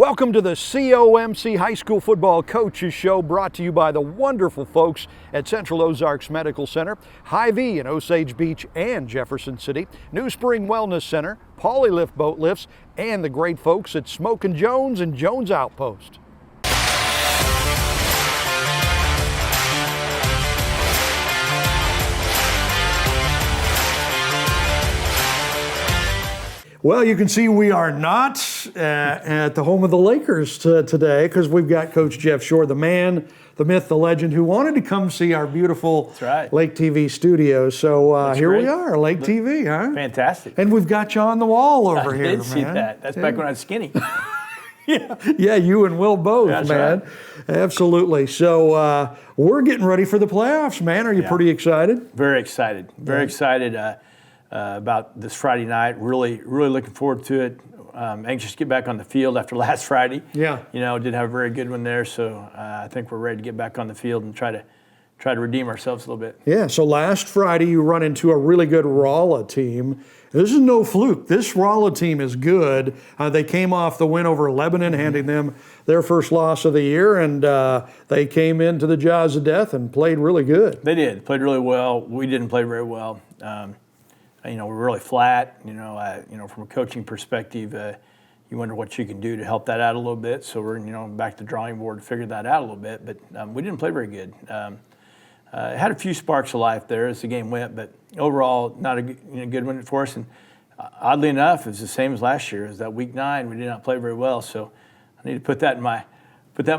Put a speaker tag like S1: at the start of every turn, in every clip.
S1: Welcome to the COMC High School Football Coaches Show, brought to you by the wonderful folks at Central Ozarks Medical Center, Hy-Vee in Osage Beach and Jefferson City, New Spring Wellness Center, Polylift Boat Lifts, and the great folks at Smokin' Jones and Jones Outpost. Well, you can see we are not at the home of the Lakers today, because we've got Coach Jeff Shore, the man, the myth, the legend, who wanted to come see our beautiful Lake TV studios. So here we are, Lake TV, huh?
S2: Fantastic.
S1: And we've got you on the wall over here, man.
S2: I did see that. That's back when I was skinny.
S1: Yeah, you and Will both,
S2: That's
S1: man.
S2: Right.
S1: Absolutely. So we're getting ready for the playoffs, man. Are you pretty excited?
S2: Very excited. Very excited. About this Friday night. Really looking forward to it. Anxious to get back on the field after last Friday.
S1: Yeah.
S2: You know, did have a very good one there, so I think we're ready to get back on the field and try to redeem ourselves a little bit.
S1: Yeah, so last Friday you run into a really good Rolla team. This is no fluke. This Rolla team is good. They came off the win over Lebanon, handing them their first loss of the year, and they came into the jaws of death and played really good.
S2: They did. Played really well. We didn't play very well. You know, we're really flat. You know, from a coaching perspective, you wonder what you can do to help that out a little bit. So we're, back to the drawing board to figure that out a little bit. But we didn't play very good. Had a few sparks of life there as the game went, but overall, not a good win for us. And oddly enough, it's the same as last year. Is that week 9 we did not play very well. So I need to put that in my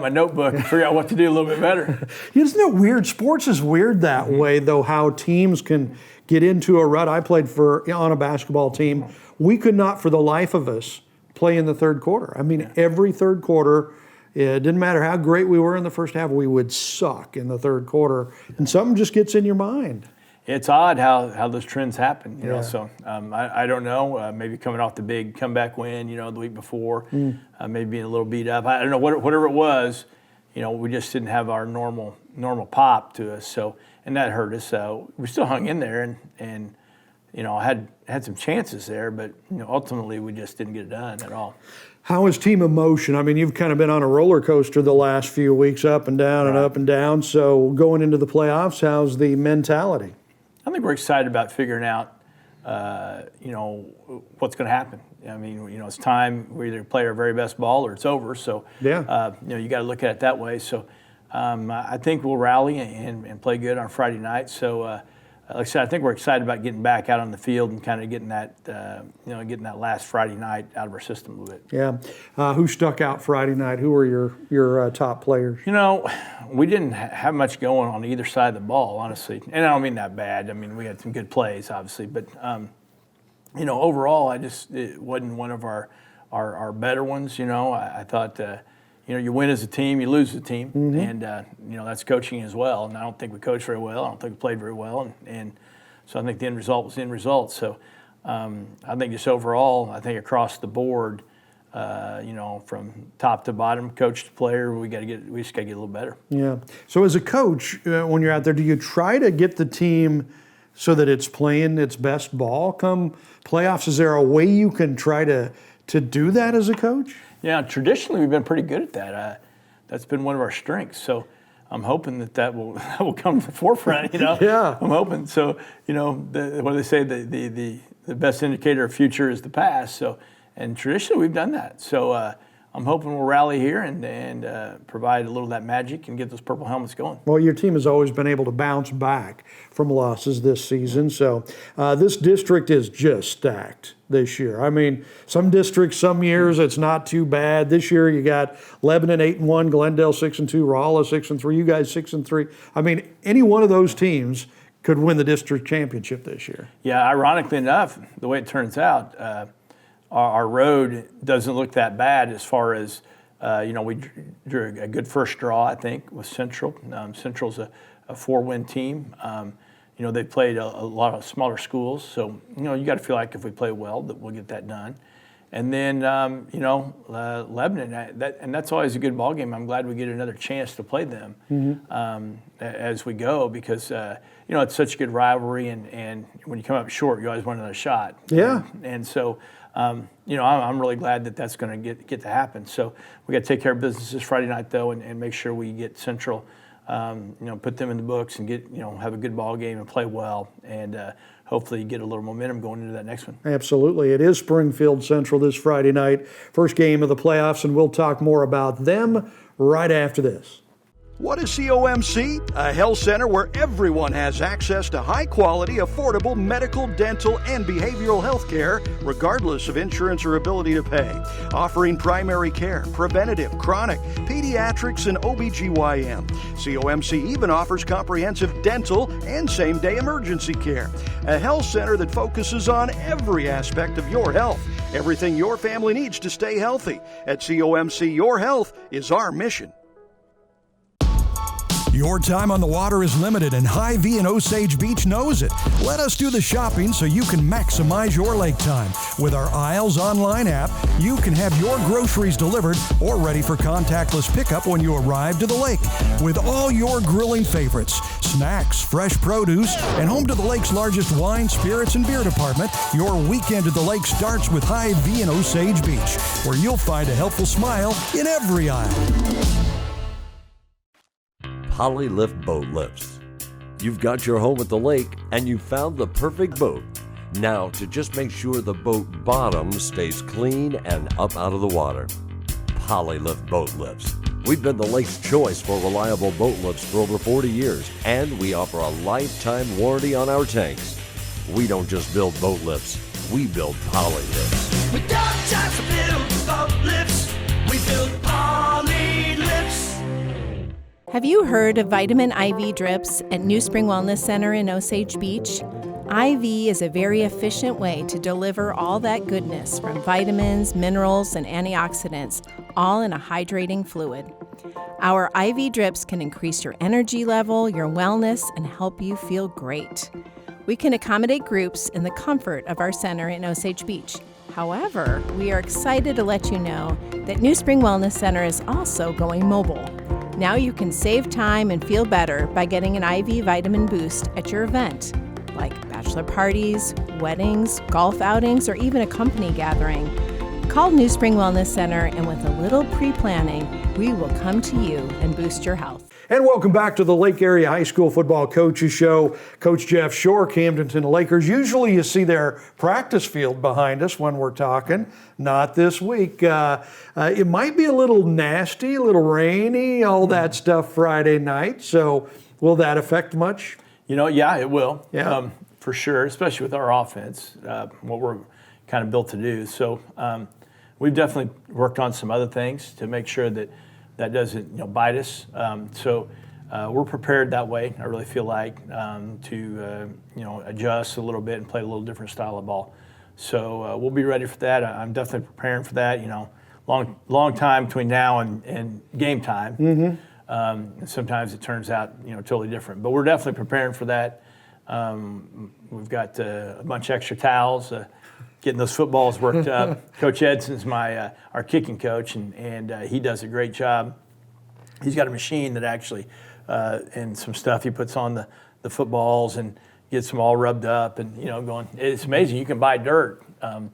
S2: notebook and figure out what to do a little bit better.
S1: Isn't it weird? Sports is weird that way, though, how teams can get into a rut. I played on a basketball team. We could not, for the life of us, play in the third quarter. I mean, every third quarter, it didn't matter how great we were in the first half, we would suck in the third quarter. And something just gets in your mind.
S2: It's odd how those trends happen, you know. So I don't know. Maybe coming off the big comeback win, the week before, maybe being a little beat up. I don't know, whatever it was, we just didn't have our normal pop to us. So, and that hurt us. So we still hung in there and had some chances there, but ultimately we just didn't get it done at all.
S1: How is team emotion? I mean, you've kind of been on a roller coaster the last few weeks, up and down and up and down. So going into the playoffs, how's the mentality?
S2: I think we're excited about figuring out, what's going to happen. I mean, it's time. We either play our very best ball or it's over. So, you got to look at it that way. So, I think we'll rally and play good on Friday night. So, like I said, I think we're excited about getting back out on the field and kind of getting that last Friday night out of our system a little bit.
S1: Yeah. Who stuck out Friday night? Who were your top players?
S2: We didn't have much going on either side of the ball, honestly. And I don't mean that bad. I mean, we had some good plays, obviously. But, overall, it wasn't one of our better ones. I thought, you win as a team, you lose as a team. And, that's coaching as well. And I don't think we coached very well. I don't think we played very well. And so I think the end result was the end result. So I think just overall, I think across the board, from top to bottom, coach to player, we just got to get a little better. Yeah.
S1: So as a coach, when you're out there, do you try to get the team so that it's playing its best ball come playoffs? Is there a way you can try to do that as a coach?
S2: Yeah, traditionally we've been pretty good at that. That's been one of our strengths. So I'm hoping that will come to the forefront.
S1: Yeah.
S2: I'm hoping. So what do they say? The best indicator of future is the past. So. And traditionally, we've done that. So I'm hoping we'll rally here and provide a little of that magic and get those purple helmets going.
S1: Well, your team has always been able to bounce back from losses this season. So this district is just stacked this year. I mean, some districts, some years, it's not too bad. This year, you got Lebanon 8-1, Glendale 6-2, Rolla 6-3, you guys 6-3. I mean, any one of those teams could win the district championship this year.
S2: Yeah, ironically enough, the way it turns out, our road doesn't look that bad as far as, we drew a good first draw, I think, with Central. Central's a 4-win team. They played a lot of smaller schools. So, you got to feel like if we play well that we'll get that done. And then, Lebanon, and that's always a good ball game. I'm glad we get another chance to play them as we go because, it's such a good rivalry. And when you come up short, you always want another shot.
S1: Yeah.
S2: And so I'm really glad that that's going to get to happen. So we got to take care of business this Friday night, though, and make sure we get Central, put them in the books and have a good ball game and play well, and hopefully get a little momentum going into that next one.
S1: Absolutely. It is Springfield Central this Friday night, first game of the playoffs, and we'll talk more about them right after this.
S3: What is COMC? A health center where everyone has access to high-quality, affordable medical, dental, and behavioral health care, regardless of insurance or ability to pay. Offering primary care, preventative, chronic, pediatrics, and OBGYN. COMC even offers comprehensive dental and same-day emergency care. A health center that focuses on every aspect of your health. Everything your family needs to stay healthy. At COMC, your health is our mission.
S4: Your time on the water is limited, and Hy-Vee in Osage Beach knows it. Let us do the shopping so you can maximize your lake time. With our Isles online app, you can have your groceries delivered or ready for contactless pickup when you arrive to the lake. With all your grilling favorites, snacks, fresh produce, and home to the lake's largest wine, spirits, and beer department, your weekend at the lake starts with Hy-Vee in Osage Beach, where you'll find a helpful smile in every aisle.
S5: Polylift Boat Lifts. You've got your home at the lake and you found the perfect boat. Now, to just make sure the boat bottom stays clean and up out of the water. Polylift Boat Lifts. We've been the lake's choice for reliable boat lifts for over 40 years, and we offer a lifetime warranty on our tanks. We don't just build boat lifts, we build poly lifts.
S6: We don't just build boat lifts, we build poly lifts.
S7: Have you heard of vitamin IV drips at New Spring Wellness Center in Osage Beach? IV is a very efficient way to deliver all that goodness from vitamins, minerals, and antioxidants, all in a hydrating fluid. Our IV drips can increase your energy level, your wellness, and help you feel great. We can accommodate groups in the comfort of our center in Osage Beach. However, we are excited to let you know that New Spring Wellness Center is also going mobile. Now you can save time and feel better by getting an IV vitamin boost at your event, like bachelor parties, weddings, golf outings, or even a company gathering. Call New Spring Wellness Center, and with a little pre-planning, we will come to you and boost your health.
S1: And welcome back to the Lake Area High School Football Coaches Show. Coach Jeff Shore, Camdenton Lakers. Usually you see their practice field behind us when we're talking. Not this week. It might be a little nasty, a little rainy, all that stuff Friday night. So will that affect much?
S2: Yeah, it will.
S1: Yeah.
S2: For sure, especially with our offense, what we're kind of built to do. So we've definitely worked on some other things to make sure that doesn't bite us. So we're prepared that way. I really feel like to adjust a little bit and play a little different style of ball. So we'll be ready for that. I'm definitely preparing for that. Long time between now and game time. Mm-hmm. Sometimes it turns out totally different. But we're definitely preparing for that. We've got a bunch of extra towels. Getting those footballs worked up. Coach Edson's our kicking coach, and he does a great job. He's got a machine that actually, and some stuff he puts on the footballs and gets them all rubbed up and going. It's amazing. You can buy dirt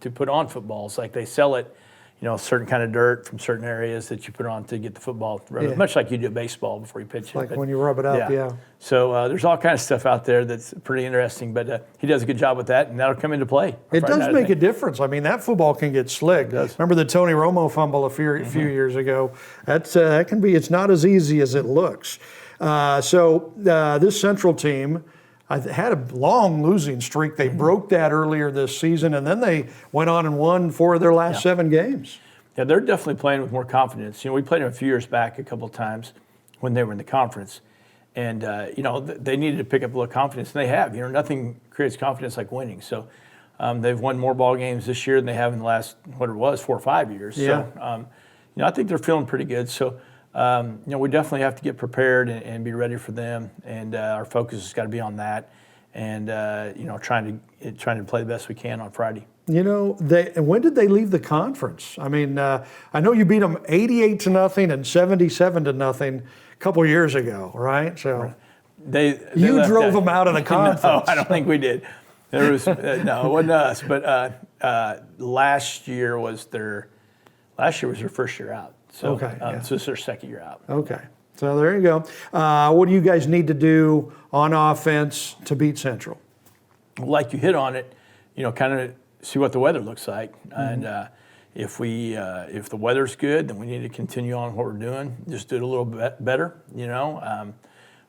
S2: to put on footballs. Like they sell it, a certain kind of dirt from certain areas that you put on to get the football rubbed, much like you do baseball before you pitch it.
S1: Like when you rub it up, yeah.
S2: So there's all kinds of stuff out there that's pretty interesting, but he does a good job with that, and that'll come into play.
S1: It does make a difference. I mean, that football can get slick. Remember the Tony Romo fumble a few years ago? That can be. It's not as easy as it looks. So this Central team had a long losing streak. They broke that earlier this season, and then they went on and won 4 of their last 7 games.
S2: Yeah, they're definitely playing with more confidence. We played them a few years back a couple of times when they were in the conference. And, they needed to pick up a little confidence, and they have. Nothing creates confidence like winning. So they've won more ball games this year than they have in the last, 4 or 5 years.
S1: Yeah.
S2: So, I think they're feeling pretty good. So, we definitely have to get prepared and be ready for them. And our focus has got to be on that and, trying to play the best we can on Friday.
S1: When did they leave the conference? I mean, I know you beat them 88-0 and 77-0 a couple years ago, right? So
S2: they
S1: you
S2: left
S1: drove them out of the conference.
S2: No, I don't think we did. There was no, it wasn't us, but last year was their first year out. So,
S1: Okay, yeah.
S2: so it's their second year out.
S1: Okay, so there you go. What do you guys need to do on offense to beat Central?
S2: Like you hit on it, kind of see what the weather looks like, and if the weather's good, then we need to continue on what we're doing. Just do it a little bit better.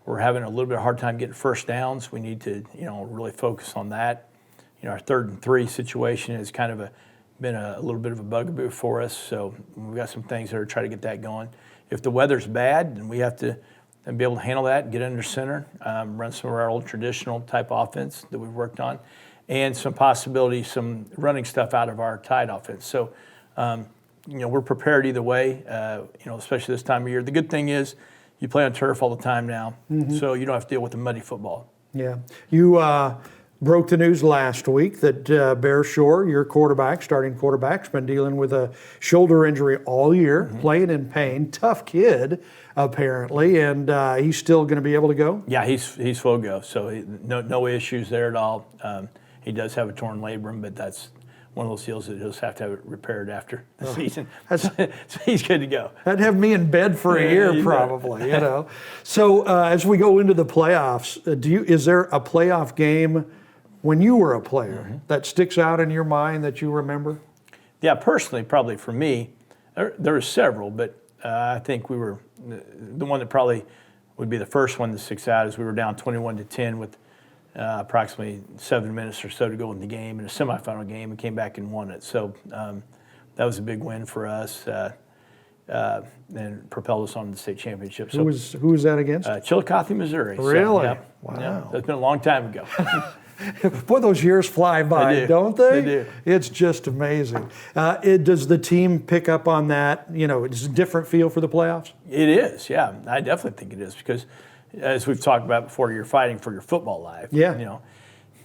S2: We're having a little bit of hard time getting first downs. We need to, really focus on that. Our 3rd and 3 situation has kind of been a little bit of a bugaboo for us. So we've got some things that are trying to get that going. If the weather's bad, then we have to be able to handle that, get under center, run some of our old traditional type offense that we've worked on, and some running stuff out of our tight offense. So, we're prepared either way, especially this time of year. The good thing is you play on turf all the time now, so you don't have to deal with the muddy football.
S1: Yeah. You broke the news last week that Bear Shore, your starting quarterback's been dealing with a shoulder injury all year, playing in pain. Tough kid, apparently, and he's still going to be able to go?
S2: Yeah, he's full go, so no issues there at all. He does have a torn labrum, but that's one of those deals that he'll have to have it repaired after the season. So he's good to go.
S1: That'd have me in bed for a year, probably. So as we go into the playoffs, is there a playoff game when you were a player that sticks out in your mind that you remember?
S2: Yeah, personally, probably for me, there were several, but I think we were the one that probably would be the first one that sticks out is we were down 21-10 with approximately 7 minutes or so to go in the game, in a semifinal game, and came back and won it. So that was a big win for us and propelled us on to the state championship. So,
S1: who was that against?
S2: Chillicothe, Missouri.
S1: Really?
S2: So, yeah,
S1: Wow.
S2: Yeah, that's been a long time ago.
S1: Boy, those years fly by,
S2: They do.
S1: don't they?
S2: They do.
S1: It's just amazing. Does the team pick up on that? It's a different feel for the playoffs?
S2: It is, yeah. I definitely think it is because, as we've talked about before, you're fighting for your football life.
S1: Yeah.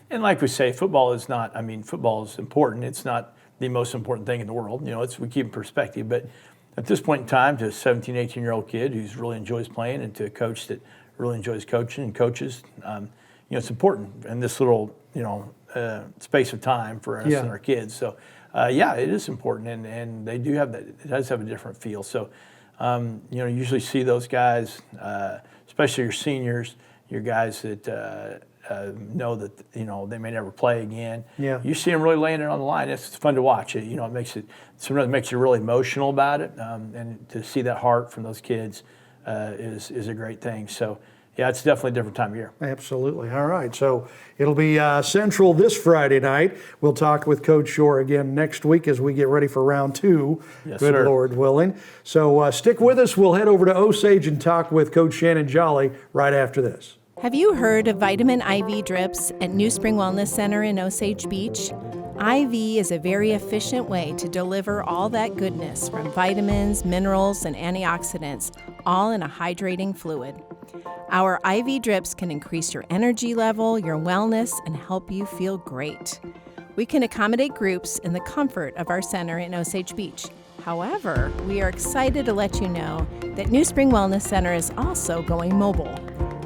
S2: And like we say, football is important. It's not the most important thing in the world. We keep in perspective. But at this point in time, to a 17, 18-year-old kid who really enjoys playing and to a coach that really enjoys coaching and coaches, it's important in this little, space of time for us and our kids. So, it is important, and they do have that. It does have a different feel. So, usually see those guys, especially your seniors, your guys that know that they may never play again.
S1: Yeah.
S2: You see them really laying it on the line. It's fun to watch it. Sometimes makes you really emotional about it, and to see that heart from those kids is a great thing. So. Yeah, it's definitely a different time of year.
S1: Absolutely. All right. So it'll be Central this Friday night. We'll talk with Coach Shore again next week as we get ready for round 2.
S2: Yes,
S1: Good
S2: sir.
S1: Lord willing. So stick with us. We'll head over to Osage and talk with Coach Shannon Jolly right after this.
S7: Have you heard of vitamin IV drips at New Spring Wellness Center in Osage Beach? IV is a very efficient way to deliver all that goodness from vitamins, minerals, and antioxidants, all in a hydrating fluid. Our IV drips can increase your energy level, your wellness, and help you feel great. We can accommodate groups in the comfort of our center in Osage Beach. However, we are excited to let you know that New Spring Wellness Center is also going mobile.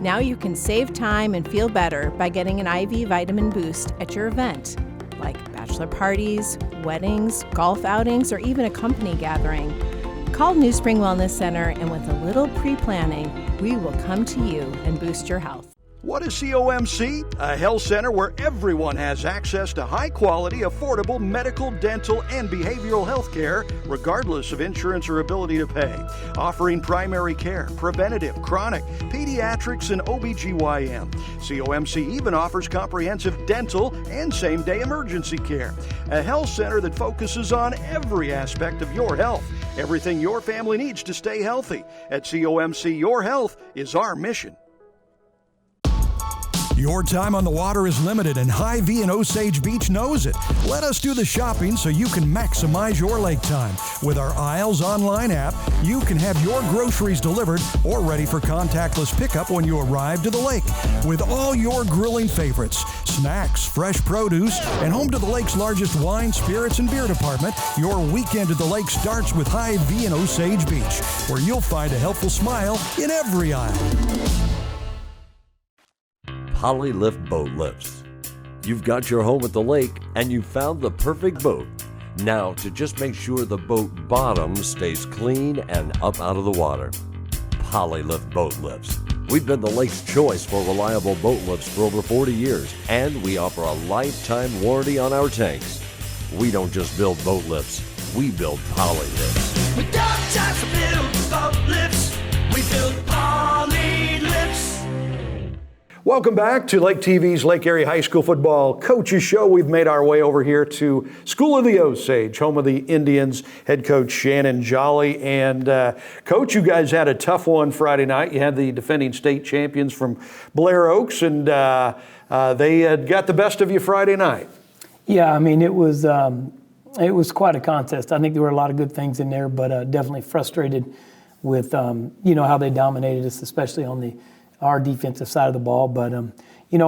S7: Now you can save time and feel better by getting an IV vitamin boost at your event, like bachelor parties, weddings, golf outings, or even a company gathering. Call New Spring Wellness Center, and with a little pre-planning, we will come to you and boost your health.
S3: What is COMC? A health center where everyone has access to high-quality, affordable medical, dental, and behavioral health care, regardless of insurance or ability to pay. Offering primary care, preventative, chronic, pediatrics, and OBGYN. COMC even offers comprehensive dental and same-day emergency care. A health center that focuses on every aspect of your health. Everything your family needs to stay healthy. At COMC, your health is our mission.
S4: Your time on the water is limited, and Hy-Vee in Osage Beach knows it. Let us do the shopping so you can maximize your lake time. With our Aisles online app, you can have your groceries delivered or ready for contactless pickup when you arrive to the lake. With all your grilling favorites, snacks, fresh produce, and home to the lake's largest wine, spirits, and beer department, your weekend at the lake starts with Hy-Vee in Osage Beach, where you'll find a helpful smile in every aisle.
S5: Polylift boat lifts. You've got your home at the lake and you found the perfect boat. Now, to just make sure the boat bottom stays clean and up out of the water. Polylift Boat Lifts. We've been the lake's choice for reliable boat lifts for over 40 years, and we offer a lifetime warranty on our tanks. We don't just build boat lifts, we build Polylifts.
S6: We don't just build boat lifts, we build poly lifts.
S1: Welcome back to Lake TV's Lake Erie High School Football Coaches Show. We've made our way over here to School of the Osage, home of the Indians, head coach Shannon Jolly. And Coach, you guys had a tough one Friday night. You had the defending state champions from Blair Oaks, and they had got the best of you Friday night.
S8: Yeah, I mean, it was quite a contest. I think there were a lot of good things in there, but definitely frustrated with, how they dominated us, especially on our defensive side of the ball. But, there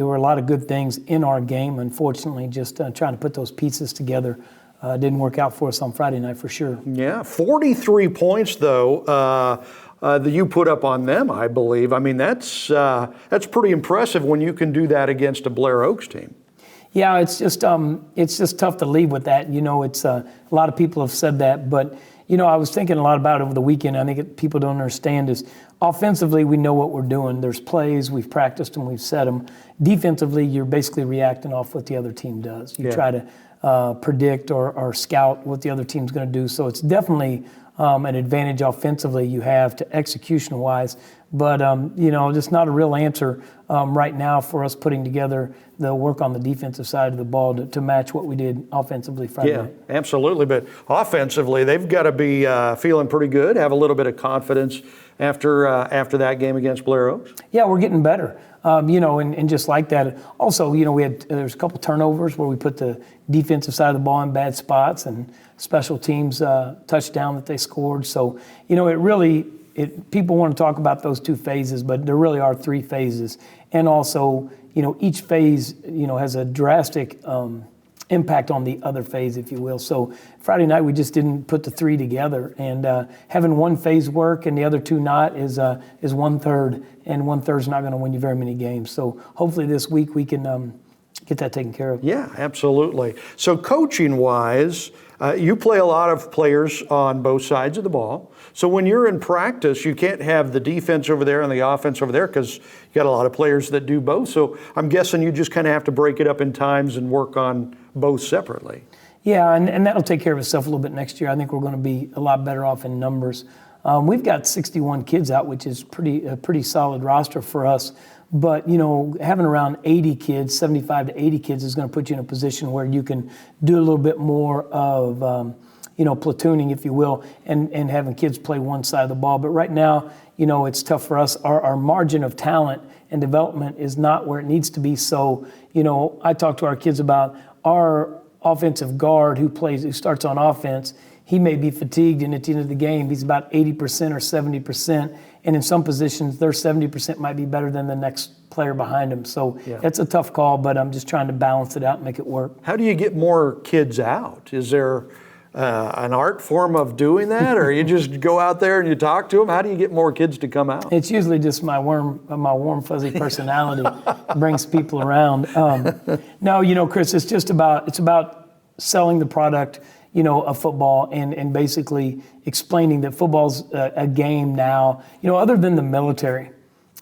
S8: were a lot of good things in our game. Unfortunately, just trying to put those pieces together didn't work out for us on Friday night for sure.
S1: Yeah, 43 points, though, that you put up on them, I believe. I mean, that's pretty impressive when you can do that against a Blair Oaks team.
S8: Yeah, it's just tough to leave with that. It's a lot of people have said that, but I was thinking a lot about it over the weekend. I think people don't understand is offensively we know what we're doing. There's plays, we've practiced them, we've set them. Defensively, you're basically reacting off what the other team does. You try to predict or scout what the other team's going to do. So it's definitely an advantage offensively you have to execution-wise. But, just not a real answer right now for us putting together the work on the defensive side of the ball to match what we did offensively Friday night.
S1: Yeah, absolutely. But offensively, they've got to be feeling pretty good, have a little bit of confidence after that game against Blair Oaks.
S8: Yeah, we're getting better. And just like that. Also, there's a couple turnovers where we put the defensive side of the ball in bad spots and special teams touchdown that they scored. So, people want to talk about those two phases, but there really are three phases. And also, each phase, has a drastic impact on the other phase, if you will. So Friday night, we just didn't put the three together. And having one phase work and the other two not is 1/3. And 1/3 is not going to win you very many games. So hopefully this week we can get that taken care of.
S1: Yeah, absolutely. So coaching-wise, you play a lot of players on both sides of the ball. So when you're in practice, you can't have the defense over there and the offense over there because you got a lot of players that do both. So I'm guessing you just kind of have to break it up in times and work on both separately.
S8: Yeah, and that'll take care of itself a little bit next year. I think we're going to be a lot better off in numbers. We've got 61 kids out, which is a pretty solid roster for us. But, having around 80 kids, 75 to 80 kids is going to put you in a position where you can do a little bit more of, platooning, if you will, and having kids play one side of the ball. But right now, it's tough for us. Our margin of talent and development is not where it needs to be. So, I talk to our kids about our offensive guard who starts on offense. He may be fatigued, and at the end of the game, he's about 80% or 70%. And in some positions, their 70% might be better than the next player behind him. So It's a tough call, but I'm just trying to balance it out and make it work.
S1: How do you get more kids out? Is there an art form of doing that, or you just go out there and you talk to them? How do you get more kids to come out?
S8: It's usually just my warm, fuzzy personality brings people around. No, Chris, it's about selling the product, of football and basically explaining that football's a game now, other than the military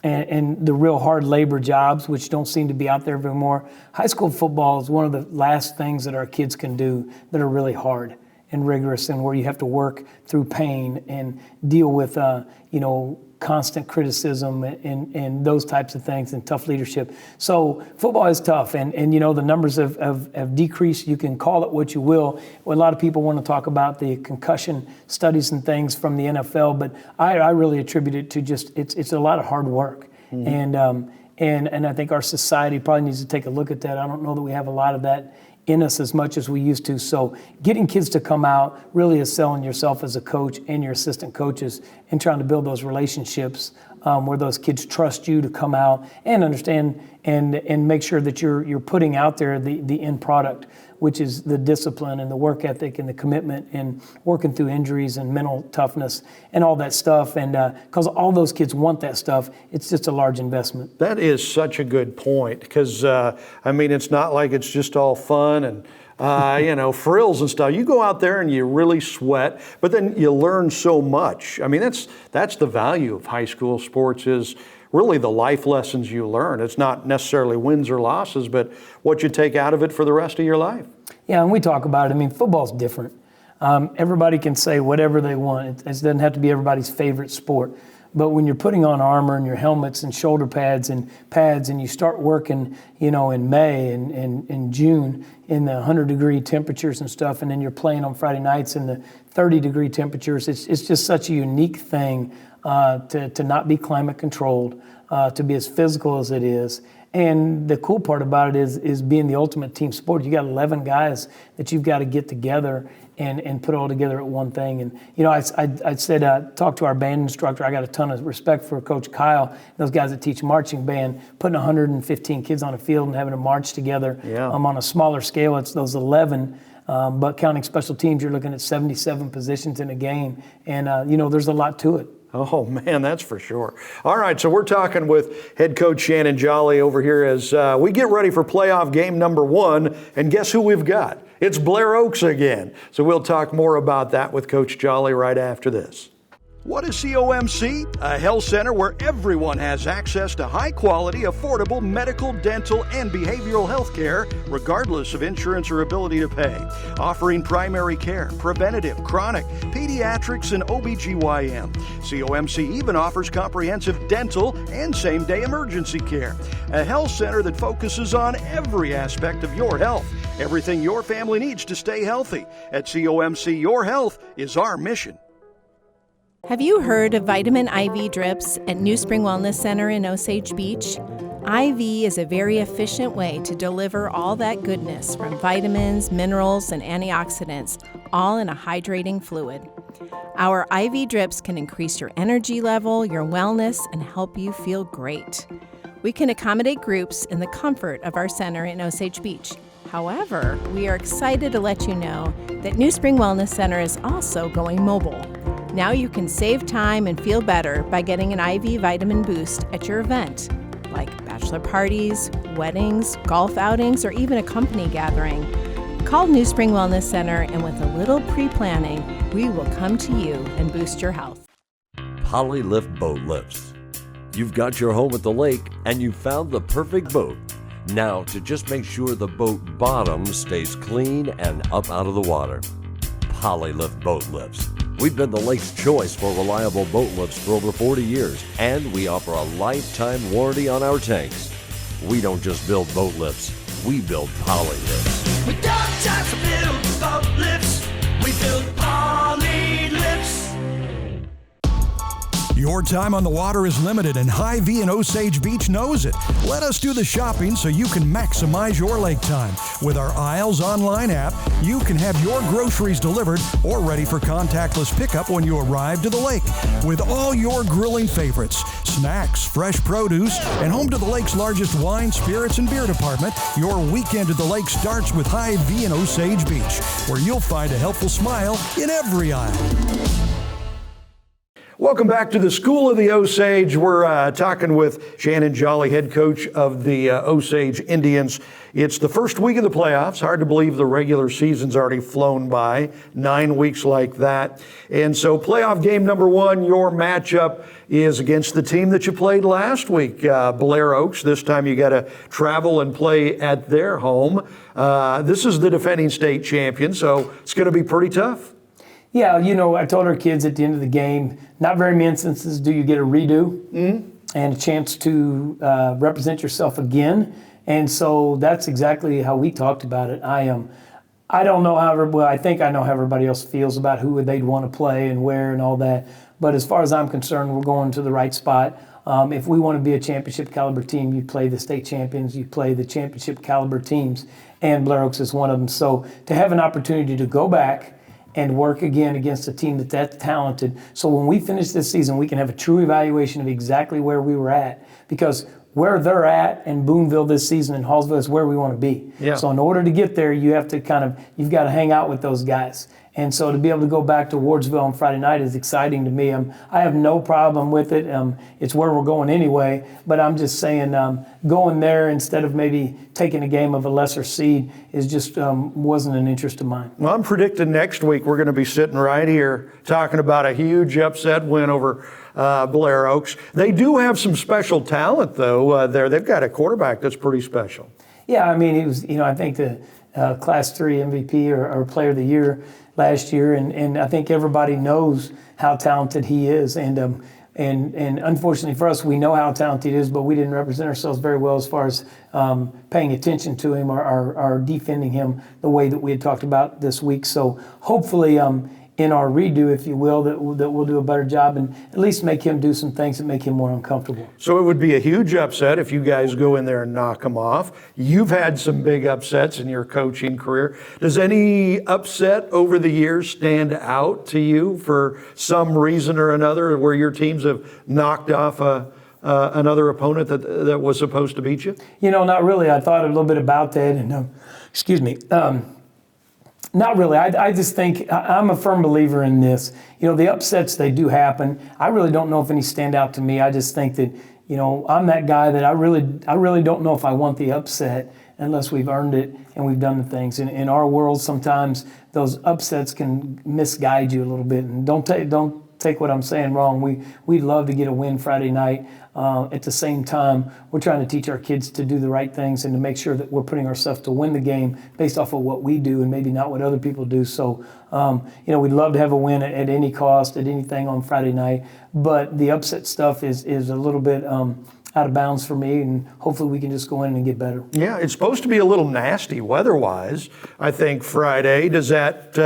S8: and the real hard labor jobs, which don't seem to be out there anymore. High school football is one of the last things that our kids can do that are really hard and rigorous, and where you have to work through pain and deal with, constant criticism and those types of things and tough leadership. So football is tough, and the numbers have decreased. You can call it what you will. A lot of people want to talk about the concussion studies and things from the NFL, but I really attribute it to just it's a lot of hard work. Mm-hmm. And I think our society probably needs to take a look at that. I don't know that we have a lot of that in us as much as we used to. So getting kids to come out really is selling yourself as a coach and your assistant coaches and trying to build those relationships where those kids trust you to come out and understand and make sure that you're putting out there the end product, which is the discipline and the work ethic and the commitment and working through injuries and mental toughness and all that stuff. And because all those kids want that stuff, it's just a large investment.
S1: That is such a good point because, it's not like it's just all fun and, frills and stuff. You go out there and you really sweat, but then you learn so much. I mean, that's the value of high school sports is really the life lessons you learn. It's not necessarily wins or losses, but what you take out of it for the rest of your life.
S8: Yeah, and we talk about it. I mean, football's different. Everybody can say whatever they want. It doesn't have to be everybody's favorite sport. But when you're putting on armor and your helmets and shoulder pads and you start working, in May and in June in the 100-degree temperatures and stuff, and then you're playing on Friday nights in the 30-degree temperatures, it's just such a unique thing to not be climate controlled, to be as physical as it is. And the cool part about it is being the ultimate team sport. You got 11 guys that you've got to get together and put it all together at one thing. And, I said, talk to our band instructor. I got a ton of respect for Coach Kyle, those guys that teach marching band, putting 115 kids on a field and having to march together.
S1: Yeah.
S8: On a smaller scale, it's those 11. But counting special teams, you're looking at 77 positions in a game. And, there's a lot to it.
S1: Oh, man, that's for sure. All right, so we're talking with head coach Shannon Jolly over here as we get ready for playoff game number 1. And guess who we've got? It's Blair Oaks again. So we'll talk more about that with Coach Jolly right after this.
S3: What is COMC? A health center where everyone has access to high-quality, affordable medical, dental, and behavioral health care, regardless of insurance or ability to pay. Offering primary care, preventative, chronic, pediatrics, and OBGYN. COMC even offers comprehensive dental and same-day emergency care. A health center that focuses on every aspect of your health. Everything your family needs to stay healthy. At COMC, your health is our mission.
S7: Have you heard of vitamin IV drips at New Spring Wellness Center in Osage Beach? IV is a very efficient way to deliver all that goodness from vitamins, minerals, and antioxidants, all in a hydrating fluid. Our IV drips can increase your energy level, your wellness, and help you feel great. We can accommodate groups in the comfort of our center in Osage Beach. However, we are excited to let you know that New Spring Wellness Center is also going mobile. Now you can save time and feel better by getting an IV vitamin boost at your event, like bachelor parties, weddings, golf outings, or even a company gathering. Call New Spring Wellness Center, and with a little pre-planning, we will come to you and boost your health.
S5: Polylift Boat Lifts. You've got your home at the lake and you found the perfect boat. Now, to just make sure the boat bottom stays clean and up out of the water. Polylift Boat Lifts. We've been the lake's choice for reliable boat lifts for over 40 years, and we offer a lifetime warranty on our tanks. We don't just build boat lifts, we build poly lifts.
S6: We don't just build boat lifts, we build poly lifts.
S4: Your time on the water is limited, and Hy-Vee in Osage Beach knows it. Let us do the shopping so you can maximize your lake time. With our Aisles online app, you can have your groceries delivered or ready for contactless pickup when you arrive to the lake. With all your grilling favorites, snacks, fresh produce, and home to the lake's largest wine, spirits, and beer department, your weekend at the lake starts with Hy-Vee in Osage Beach, where you'll find a helpful smile in every aisle.
S1: Welcome back to the School of the Osage. We're talking with Shannon Jolly, head coach of the Osage Indians. It's the first week of the playoffs. Hard to believe the regular season's already flown by, 9 weeks like that. And so playoff game number 1, your matchup is against the team that you played last week, Blair Oaks. This time you got to travel and play at their home. This is the defending state champion, so it's going to be pretty tough.
S8: Yeah, I told our kids at the end of the game, not very many instances do you get a redo and a chance to represent yourself again. And so that's exactly how we talked about it. I don't know I think I know how everybody else feels about who they'd want to play and where and all that. But as far as I'm concerned, we're going to the right spot. If we want to be a championship caliber team, you play the state champions, you play the championship caliber teams, and Blair Oaks is one of them. So to have an opportunity to go back and work again against a team that's talented. So when we finish this season, we can have a true evaluation of exactly where we were at, because where they're at in Boonville this season and Hallsville is where we want to be.
S1: Yeah.
S8: So in order to get there, you've got to hang out with those guys. And so to be able to go back to Wardsville on Friday night is exciting to me. I have no problem with it. It's where we're going anyway. But I'm just saying, going there instead of maybe taking a game of a lesser seed is just wasn't an interest of mine.
S1: Well, I'm predicting next week we're going to be sitting right here talking about a huge upset win over Blair Oaks. They do have some special talent, though. They've got a quarterback that's pretty special.
S8: Yeah, I mean, he was, I think the Class 3 MVP or Player of the Year last year, and I think everybody knows how talented he is. And unfortunately for us, we know how talented he is, but we didn't represent ourselves very well as far as paying attention to him or defending him the way that we had talked about this week. So hopefully in our redo, if you will, that we'll do a better job and at least make him do some things that make him more uncomfortable.
S1: So it would be a huge upset if you guys go in there and knock them off. You've had some big upsets in your coaching career. Does any upset over the years stand out to you for some reason or another, where your teams have knocked off another opponent that was supposed to beat you?
S8: Not really. I thought a little bit about that, and excuse me. Not really. I just think I'm a firm believer in this. The upsets, they do happen. I really don't know if any stand out to me. I just think that, I'm that guy that I really don't know if I want the upset unless we've earned it and we've done the things. In our world, sometimes those upsets can misguide you a little bit. And don't take what I'm saying wrong. We'd love to get a win Friday night. At the same time, we're trying to teach our kids to do the right things and to make sure that we're putting ourselves to win the game based off of what we do and maybe not what other people do. So, we'd love to have a win at any cost, at anything on Friday night. But the upset stuff is a little bit out of bounds for me, and hopefully we can just go in and get better.
S1: Yeah, it's supposed to be a little nasty weather-wise, I think, Friday. Does that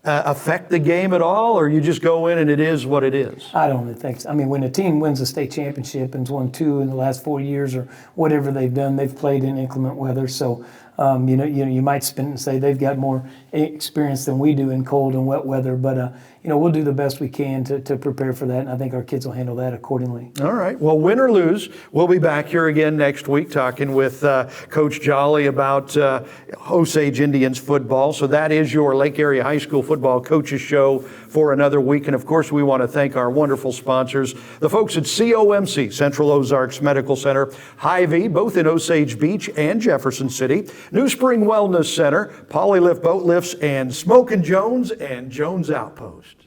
S1: affect the game at all, or you just go in and it is what it is?
S8: I don't think so. I mean, when a team wins a state championship and's won 2 in the last 4 years or whatever they've done, they've played in inclement weather. So, you might spin it and say they've got more experience than we do in cold and wet weather. But, we'll do the best we can to prepare for that, and I think our kids will handle that accordingly.
S1: All right. Well, win or lose, we'll be back here again next week talking with Coach Jolly about Osage Indians football. So that is your Lake Area High School football coaches show for another week. And, of course, we want to thank our wonderful sponsors, the folks at COMC, Central Ozarks Medical Center, Hy-Vee, both in Osage Beach and Jefferson City, New Spring Wellness Center, Polylift Boat Lifts, and Smokin' Jones and Jones Outpost.